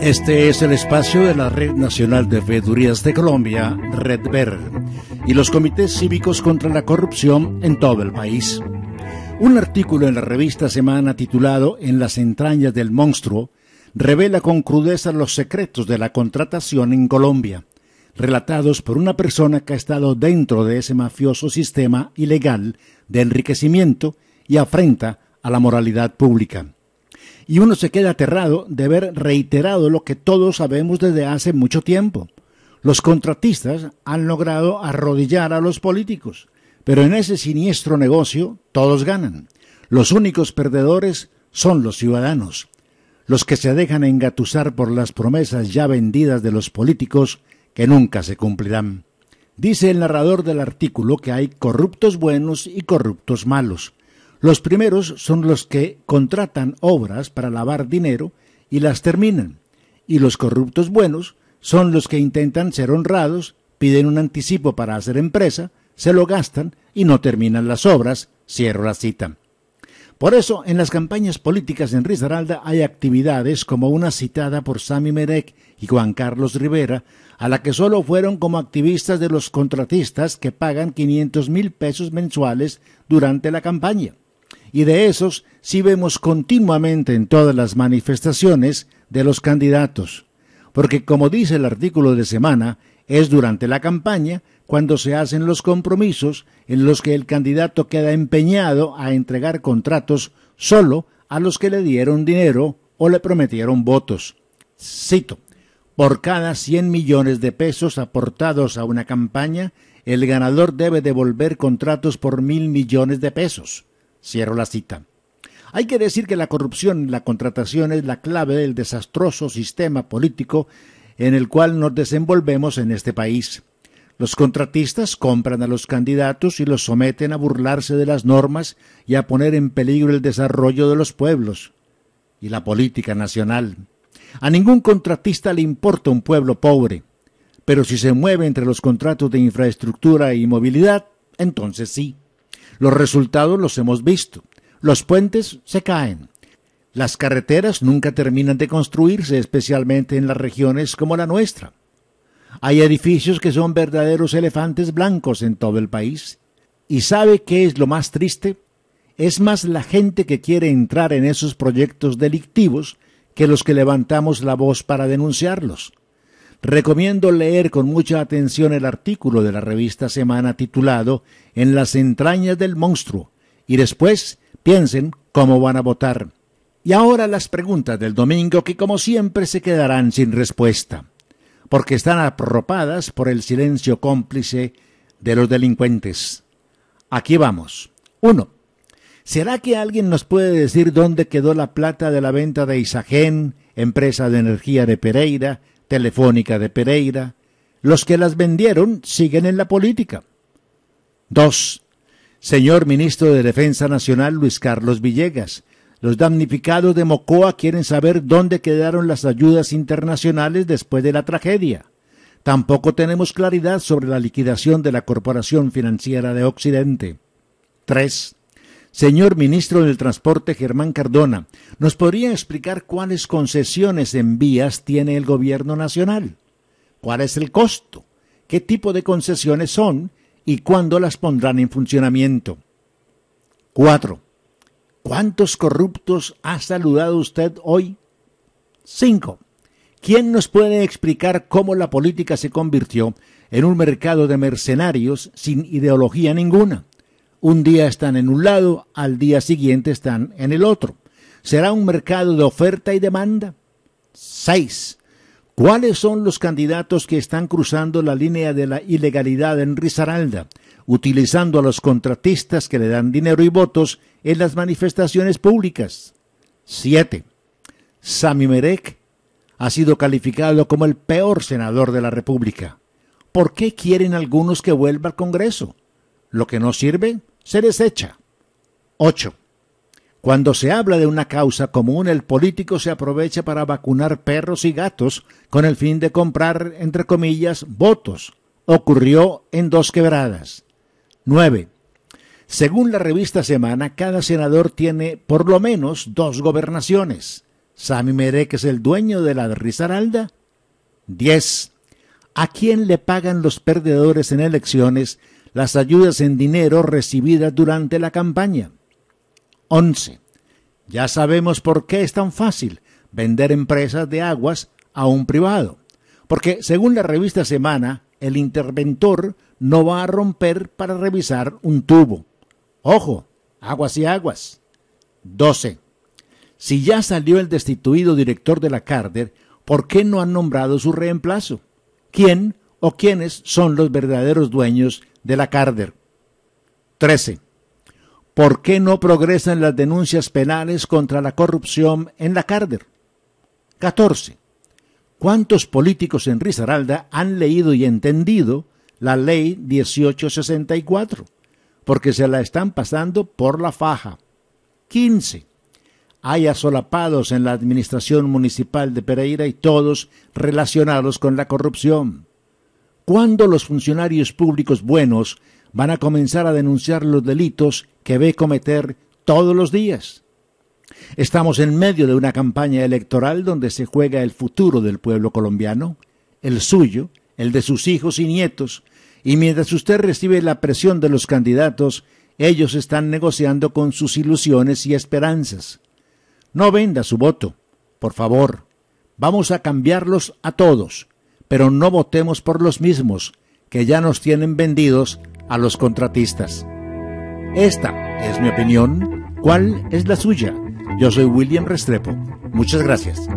Este es el espacio de la Red Nacional de Veedurías de Colombia, RedVer, y los comités cívicos contra la corrupción en todo el país. Un artículo en la revista Semana titulado En las entrañas del monstruo revela con crudeza los secretos de la contratación en Colombia, relatados por una persona que ha estado dentro de ese mafioso sistema ilegal de enriquecimiento y afrenta a la moralidad pública. Y uno se queda aterrado de ver reiterado lo que todos sabemos desde hace mucho tiempo. Los contratistas han logrado arrodillar a los políticos, pero en ese siniestro negocio todos ganan. Los únicos perdedores son los ciudadanos, los que se dejan engatusar por las promesas ya vendidas de los políticos que nunca se cumplirán. Dice el narrador del artículo que hay corruptos buenos y corruptos malos. Los primeros son los que contratan obras para lavar dinero y las terminan, y los corruptos buenos son los que intentan ser honrados, piden un anticipo para hacer empresa, se lo gastan y no terminan las obras. Cierro la cita. Por eso, en las campañas políticas en Risaralda hay actividades como una citada por Sami Merek y Juan Carlos Rivera, a la que solo fueron como activistas de los contratistas que pagan 500.000 pesos mensuales durante la campaña. Y de esos sí vemos continuamente en todas las manifestaciones de los candidatos, porque como dice el artículo de Semana, es durante la campaña cuando se hacen los compromisos en los que el candidato queda empeñado a entregar contratos solo a los que le dieron dinero o le prometieron votos. Cito: por cada 100 millones de pesos aportados a una campaña, el ganador debe devolver contratos por 1.000 millones de pesos. Cierro la cita. Hay que decir que la corrupción en la contratación es la clave del desastroso sistema político en el cual nos desenvolvemos en este país. Los contratistas compran a los candidatos y los someten a burlarse de las normas y a poner en peligro el desarrollo de los pueblos y la política nacional. A ningún contratista le importa un pueblo pobre, pero si se mueve entre los contratos de infraestructura y movilidad, entonces sí. Los resultados los hemos visto. Los puentes se caen. Las carreteras nunca terminan de construirse, especialmente en las regiones como la nuestra. Hay edificios que son verdaderos elefantes blancos en todo el país. ¿Y sabe qué es lo más triste? Es más la gente que quiere entrar en esos proyectos delictivos que los que levantamos la voz para denunciarlos. Recomiendo leer con mucha atención el artículo de la revista Semana titulado En las entrañas del monstruo y después piensen cómo van a votar. Y ahora las preguntas del domingo que como siempre se quedarán sin respuesta, porque están arropadas por el silencio cómplice de los delincuentes. Aquí vamos. 1. ¿Será que alguien nos puede decir dónde quedó la plata de la venta de Isagen, empresa de energía de Pereira, Telefónica de Pereira? Los que las vendieron siguen en la política. 2. Señor Ministro de Defensa Nacional Luis Carlos Villegas, los damnificados de Mocoa quieren saber dónde quedaron las ayudas internacionales después de la tragedia. Tampoco tenemos claridad sobre la liquidación de la Corporación Financiera de Occidente. 3. Señor Ministro del Transporte Germán Cardona, ¿nos podría explicar cuáles concesiones en vías tiene el gobierno nacional? ¿Cuál es el costo? ¿Qué tipo de concesiones son? ¿Y cuándo las pondrán en funcionamiento? 4. ¿Cuántos corruptos ha saludado usted hoy? 5. ¿Quién nos puede explicar cómo la política se convirtió en un mercado de mercenarios sin ideología ninguna? Un día están en un lado, al día siguiente están en el otro. ¿Será un mercado de oferta y demanda? 6. ¿Cuáles son los candidatos que están cruzando la línea de la ilegalidad en Risaralda, utilizando a los contratistas que le dan dinero y votos en las manifestaciones públicas? 7. Sami Merek ha sido calificado como el peor senador de la República. ¿Por qué quieren algunos que vuelva al Congreso? Lo que no sirve, se desecha. 8. Cuando se habla de una causa común, el político se aprovecha para vacunar perros y gatos con el fin de comprar, entre comillas, votos. Ocurrió en Dos Quebradas. 9. Según la revista Semana, cada senador tiene por lo menos 2 gobernaciones. ¿Sami Merek es el dueño de la Risaralda? 10. ¿A quién le pagan los perdedores en elecciones las ayudas en dinero recibidas durante la campaña? 11. Ya sabemos por qué es tan fácil vender empresas de aguas a un privado. Porque, según la revista Semana, el interventor no va a romper para revisar un tubo. Ojo, aguas y aguas. 12. Si ya salió el destituido director de la Carder, ¿por qué no han nombrado su reemplazo? ¿Quién o quiénes son los verdaderos dueños de la Carder? 13. ¿Por qué no progresan las denuncias penales contra la corrupción en la Carder? 14. ¿Cuántos políticos en Risaralda han leído y entendido la ley 1864? Porque se la están pasando por la faja. 15. Hay asolapados en la administración municipal de Pereira y todos relacionados con la corrupción. ¿Cuándo los funcionarios públicos buenos van a comenzar a denunciar los delitos que ve cometer todos los días? Estamos en medio de una campaña electoral donde se juega el futuro del pueblo colombiano, el suyo, el de sus hijos y nietos, y mientras usted recibe la presión de los candidatos, ellos están negociando con sus ilusiones y esperanzas. No venda su voto, por favor. Vamos a cambiarlos a todos, pero no votemos por los mismos, que ya nos tienen vendidos a los contratistas. Esta es mi opinión. ¿Cuál es la suya? Yo soy William Restrepo. Muchas gracias.